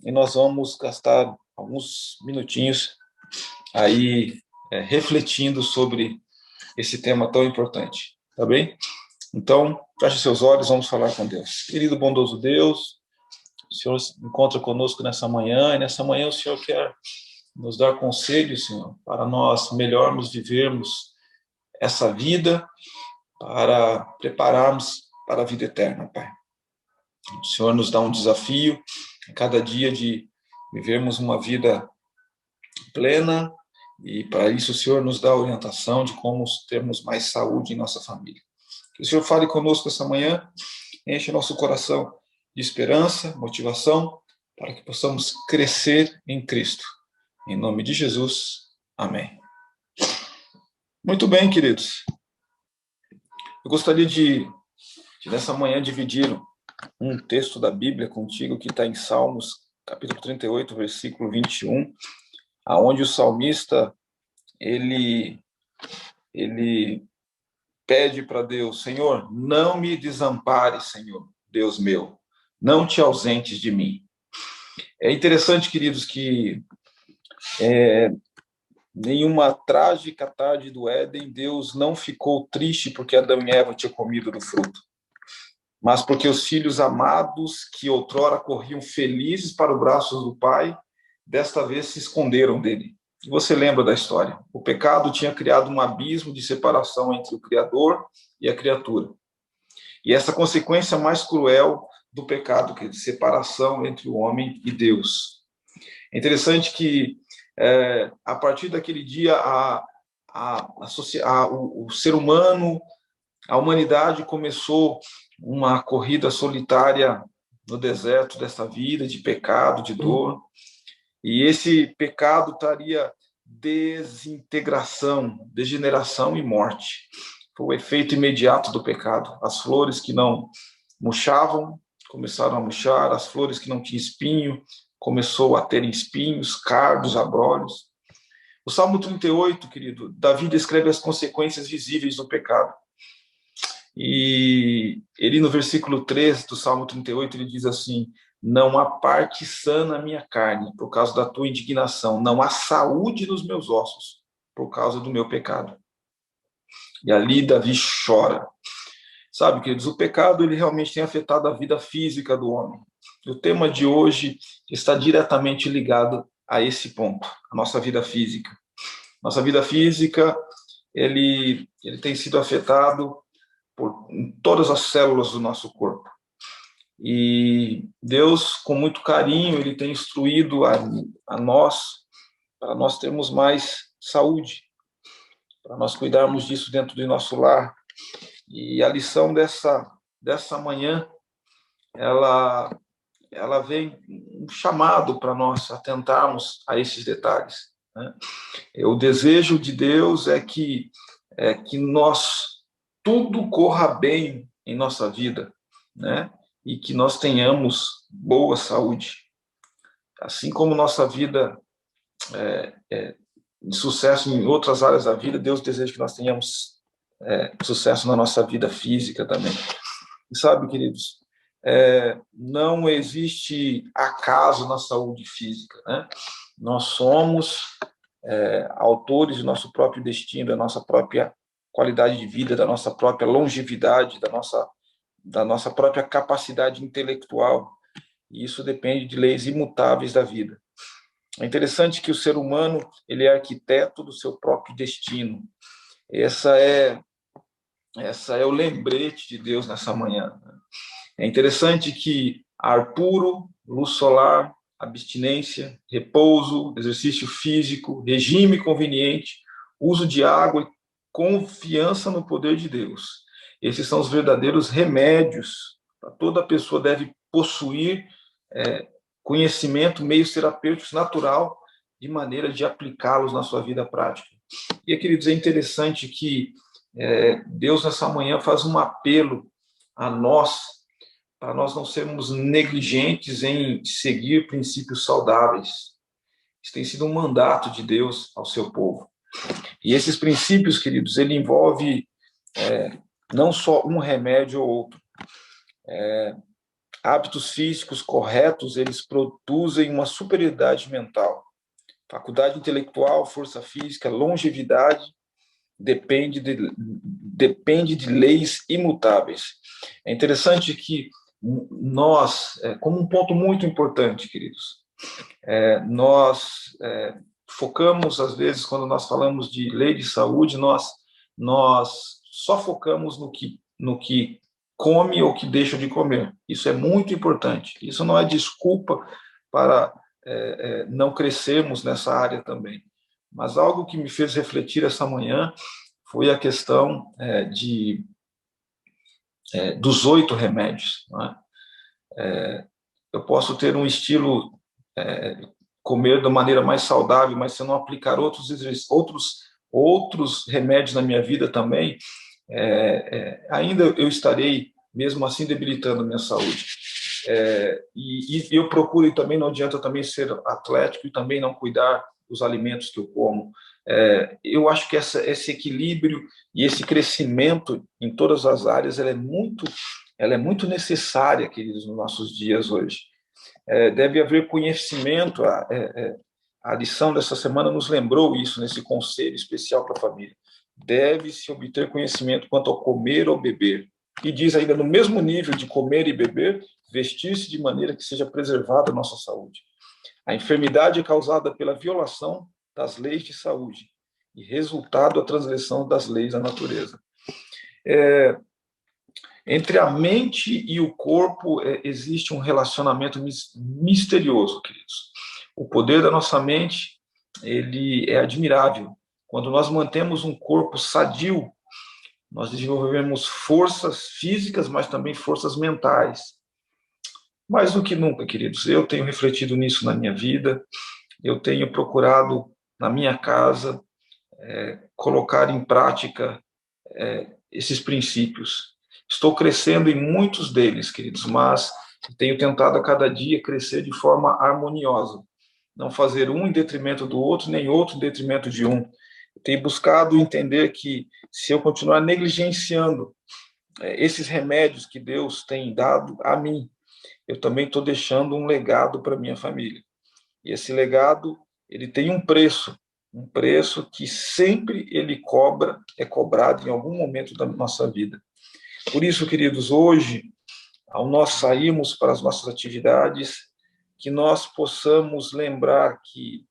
e nós vamos gastar alguns minutinhos aí refletindo sobre esse tema tão importante, tá bem? Então, feche seus olhos, vamos falar com Deus. Querido bondoso Deus, o Senhor se encontra conosco nessa manhã, e nessa manhã o Senhor quer nos dar conselhos, Senhor, para nós melhormos vivermos essa vida, para prepararmos para a vida eterna, Pai. O Senhor nos dá um desafio a cada dia de vivermos uma vida plena, e para isso o Senhor nos dá a orientação de como termos mais saúde em nossa família. Que o Senhor fale conosco essa manhã, enche nosso coração de esperança, motivação, para que possamos crescer em Cristo. Em nome de Jesus, amém. Muito bem, queridos. Eu gostaria de nessa manhã, dividir um texto da Bíblia contigo que está em Salmos, capítulo 38, versículo 21, aonde o salmista, ele pede para Deus: Senhor, não me desampares, Senhor, Deus meu, não te ausentes de mim. É interessante, queridos, que nenhuma trágica tarde do Éden, Deus não ficou triste porque Adão e Eva tinham comido do fruto, mas porque os filhos amados, que outrora corriam felizes para os braços do Pai, desta vez se esconderam dele. Você lembra da história? O pecado tinha criado um abismo de separação entre o Criador e a criatura. E essa consequência mais cruel do pecado, que é de separação entre o homem e Deus. É interessante que, a partir daquele dia, o ser humano, a humanidade começou uma corrida solitária no deserto dessa vida, de pecado, de dor. E esse pecado traria desintegração, degeneração e morte. Foi o efeito imediato do pecado. As flores que não murchavam começaram a murchar, as flores que não tinham espinho começou a terem espinhos, cardos, abrolhos. O Salmo 38, querido, Davi descreve as consequências visíveis do pecado. E ele, no versículo 3 do Salmo 38, ele diz assim: não há parte sã na minha carne, por causa da tua indignação. Não há saúde nos meus ossos, por causa do meu pecado. E ali Davi chora. Sabe, queridos, o pecado ele realmente tem afetado a vida física do homem. E o tema de hoje está diretamente ligado a esse ponto, a nossa vida física. Nossa vida física, ele tem sido afetado em todas as células do nosso corpo. E Deus, com muito carinho, ele tem instruído a nós, para nós termos mais saúde, para nós cuidarmos disso dentro do nosso lar. E a lição dessa manhã, ela vem um chamado para nós atentarmos a esses detalhes, né? O desejo de Deus é que nós tudo corra bem em nossa vida, né? E que nós tenhamos boa saúde. Assim como nossa vida de sucesso em outras áreas da vida, Deus deseja que nós tenhamos sucesso na nossa vida física também. E sabe, queridos, não existe acaso na saúde física, né? Nós somos autores do nosso próprio destino, da nossa própria qualidade de vida, da nossa própria longevidade, da nossa própria capacidade intelectual. E isso depende de leis imutáveis da vida. É interessante que o ser humano ele é arquiteto do seu próprio destino. Essa é o lembrete de Deus nessa manhã. É interessante que ar puro, luz solar, abstinência, repouso, exercício físico, regime conveniente, uso de água e confiança no poder de Deus. Esses são os verdadeiros remédios. Toda pessoa deve possuir conhecimento, meios terapêuticos natural, de maneira de aplicá-los na sua vida prática. E, queridos, é interessante que Deus, nessa manhã, faz um apelo a nós, para nós não sermos negligentes em seguir princípios saudáveis. Isso tem sido um mandato de Deus ao seu povo. E esses princípios, queridos, ele envolve não só um remédio ou outro. Hábitos físicos corretos, eles produzem uma superioridade mental. Faculdade intelectual, força física, longevidade, depende de leis imutáveis. É interessante que nós, como um ponto muito importante, queridos, nós focamos, às vezes, quando nós falamos de lei de saúde, nós só focamos no que come ou que deixa de comer. Isso é muito importante. Isso não é desculpa para não crescermos nessa área também. Mas algo que me fez refletir essa manhã foi a questão dos 8 remédios. Não é? Eu posso ter um estilo, comer da maneira mais saudável, mas se eu não aplicar outros remédios na minha vida também, ainda eu estarei, mesmo assim, debilitando a minha saúde. E eu procuro, e também não adianta também ser atlético e também não cuidar dos alimentos que eu como. Eu acho que esse equilíbrio e esse crescimento em todas as áreas, ela é muito necessária, queridos, nos nossos dias hoje. Deve haver conhecimento. A lição dessa semana nos lembrou isso, nesse conselho especial para a família. Deve-se obter conhecimento quanto ao comer ou beber. E diz ainda, no mesmo nível de comer e beber, vestir-se de maneira que seja preservada a nossa saúde. A enfermidade é causada pela violação das leis de saúde e resultado da transgressão das leis da natureza. Entre a mente e o corpo existe um relacionamento misterioso, queridos. O poder da nossa mente, ele é admirável. Quando nós mantemos um corpo sadio, nós desenvolvemos forças físicas, mas também forças mentais. Mais do que nunca, queridos, eu tenho refletido nisso na minha vida, eu tenho procurado, na minha casa, colocar em prática esses princípios. Estou crescendo em muitos deles, queridos, mas tenho tentado a cada dia crescer de forma harmoniosa. Não fazer um em detrimento do outro, nem outro em detrimento de um. Tenho buscado entender que, se eu continuar negligenciando esses remédios que Deus tem dado a mim, eu também estou deixando um legado para minha família. E esse legado, ele tem um preço que sempre ele é cobrado em algum momento da nossa vida. Por isso, queridos, hoje, ao nós sairmos para as nossas atividades, que nós possamos lembrar que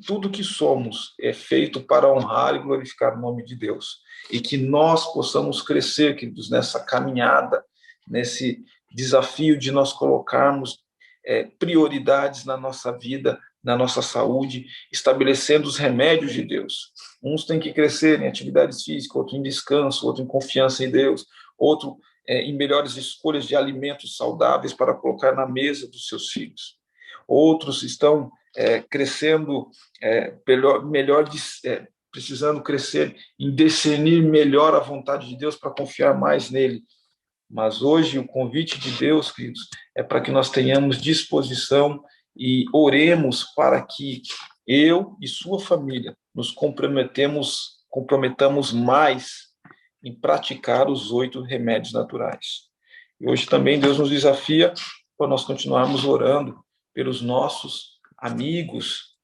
tudo que somos é feito para honrar e glorificar o nome de Deus. E que nós possamos crescer, queridos, nessa caminhada, nesse desafio de nós colocarmos prioridades na nossa vida, na nossa saúde, estabelecendo os remédios de Deus. Uns têm que crescer em atividades físicas, outro em descanso, outro em confiança em Deus, outro em melhores escolhas de alimentos saudáveis para colocar na mesa dos seus filhos. Outros estão crescendo precisando crescer em discernir melhor a vontade de Deus para confiar mais nele. Mas hoje o convite de Deus, queridos, é para que nós tenhamos disposição e oremos para que eu e sua família nos comprometamos mais em praticar os 8 remédios naturais. E hoje também Deus nos desafia para nós continuarmos orando pelos nossos amigos,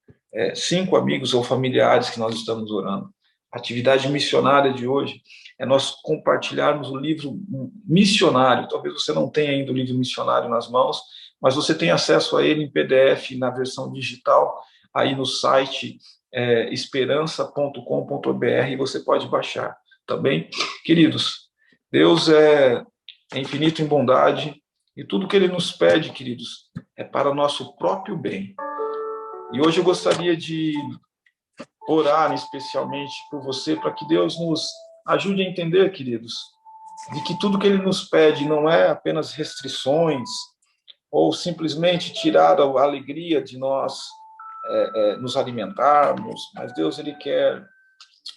5 amigos ou familiares que nós estamos orando. A atividade missionária de hoje é nós compartilharmos o livro missionário. Talvez você não tenha ainda o livro missionário nas mãos, mas você tem acesso a ele em PDF, na versão digital, aí no site esperança.com.br, e você pode baixar, tá bem? Queridos, Deus é infinito em bondade, e tudo que Ele nos pede, queridos, é para o nosso próprio bem. E hoje eu gostaria de orar especialmente por você, para que Deus nos ajude a entender, queridos, de que tudo que Ele nos pede não é apenas restrições ou simplesmente tirar a alegria de nós nos alimentarmos, mas Deus, Ele quer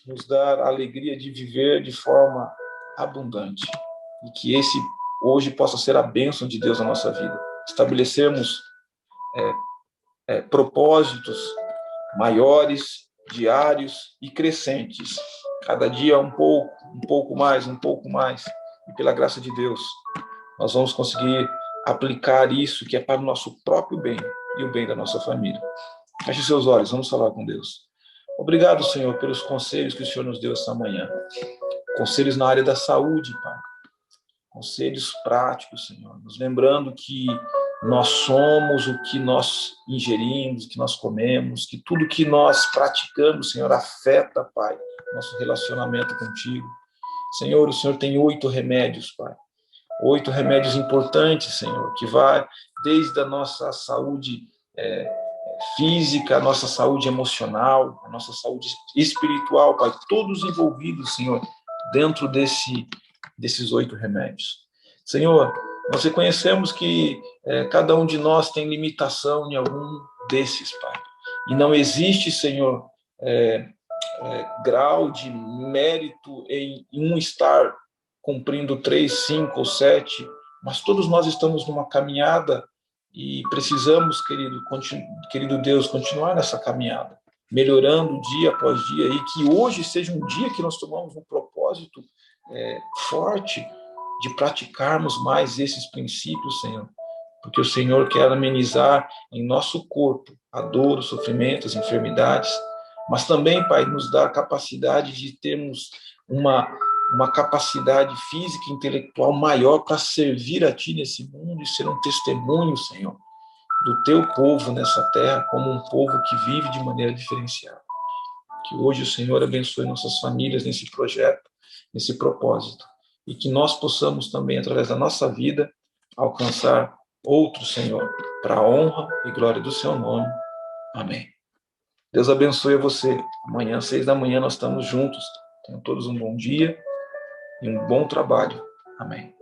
nos dar a alegria de viver de forma abundante, e que esse hoje possa ser a bênção de Deus na nossa vida. Estabelecermos propósitos maiores, diários e crescentes. Cada dia um pouco mais, e pela graça de Deus, nós vamos conseguir aplicar isso que é para o nosso próprio bem e o bem da nossa família. Feche seus olhos, vamos falar com Deus. Obrigado, Senhor, pelos conselhos que o Senhor nos deu esta manhã. Conselhos na área da saúde, Pai. Conselhos práticos, Senhor. Nos lembrando que nós somos o que nós ingerimos, o que nós comemos, que tudo que nós praticamos, Senhor, afeta, Pai, nosso relacionamento contigo. Senhor, o Senhor tem 8 remédios, Pai. 8 remédios importantes, Senhor, que vai desde a nossa saúde física, a nossa saúde emocional, a nossa saúde espiritual, Pai, todos envolvidos, Senhor, dentro desses 8 remédios. Senhor, nós reconhecemos que cada um de nós tem limitação em algum desses, Pai. E não existe, Senhor, grau de mérito em um estar cumprindo 3, 5 ou 7, mas todos nós estamos numa caminhada e precisamos, querido Deus, continuar nessa caminhada, melhorando dia após dia, e que hoje seja um dia que nós tomamos um propósito forte de praticarmos mais esses princípios, Senhor, porque o Senhor quer amenizar em nosso corpo a dor, o sofrimento, as enfermidades, mas também, Pai, nos dá a capacidade de termos uma capacidade física e intelectual maior para servir a Ti nesse mundo e ser um testemunho, Senhor, do Teu povo nessa terra, como um povo que vive de maneira diferenciada. Que hoje o Senhor abençoe nossas famílias nesse projeto, nesse propósito, e que nós possamos também, através da nossa vida, alcançar outros, Senhor, para a honra e glória do Seu nome. Amém. Deus abençoe a você. Amanhã, às 6 da manhã, nós estamos juntos. Tenham todos um bom dia e um bom trabalho. Amém.